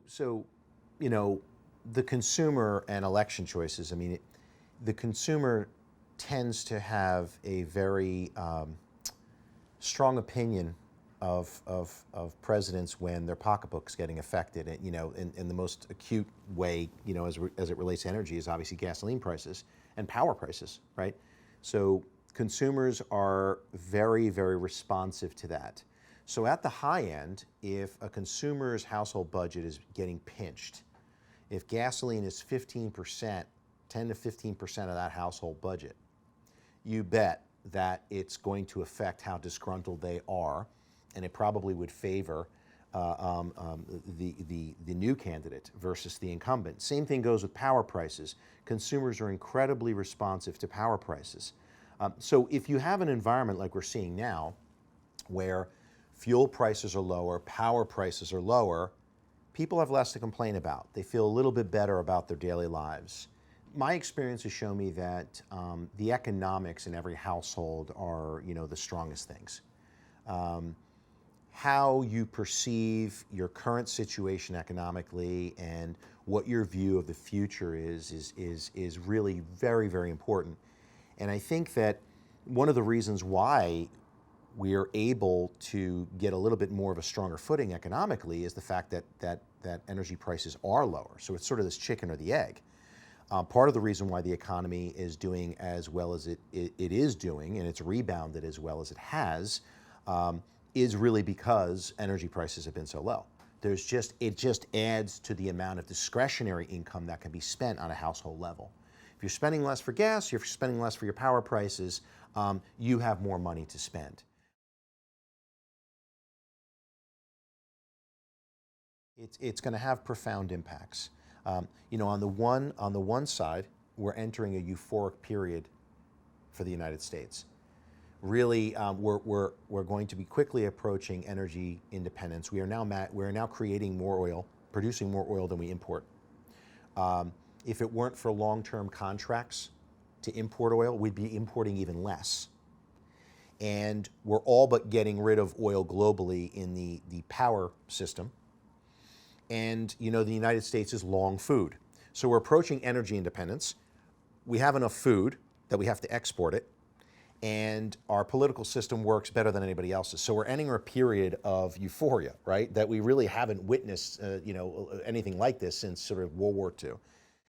So, you know, the consumer and election choices, I mean, the consumer tends to have a very strong opinion of presidents when their pocketbook's getting affected. And, you know, in the most acute way, you know, as it relates to energy is obviously gasoline prices and power prices, right? So consumers are very, very responsive to that. So at the high end, if a consumer's household budget is getting pinched, if gasoline is 15%, 10 to 15% of that household budget, you bet that it's going to affect how disgruntled they are, and it probably would favor the new candidate versus the incumbent. Same thing goes with power prices. Consumers are incredibly responsive to power prices. So if you have an environment like we're seeing now, where fuel prices are lower, power prices are lower, people have less to complain about. They feel a little bit better about their daily lives. My experience has shown me that the economics in every household are, you know, the strongest things. How you perceive your current situation economically and what your view of the future is really very, very important. And I think that one of the reasons why we are able to get a little bit more of a stronger footing economically is the fact that energy prices are lower. So it's sort of this chicken or the egg. Part of the reason why the economy is doing as well as it is doing, and it's rebounded as well as it has, is really because energy prices have been so low. It just adds to the amount of discretionary income that can be spent on a household level. If you're spending less for gas, if you're spending less for your power prices, you have more money to spend. It's going to have profound impacts. You know, on the one side, we're entering a euphoric period for the United States. Really, we're going to be quickly approaching energy independence. We are now creating more oil, producing more oil than we import. If it weren't for long-term contracts to import oil, we'd be importing even less. And we're all but getting rid of oil globally in the power system. And, you know, the United States is long food. So we're approaching energy independence. We have enough food that we have to export it. And our political system works better than anybody else's. So we're entering a period of euphoria, right? That we really haven't witnessed, you know, anything like this since sort of World War II.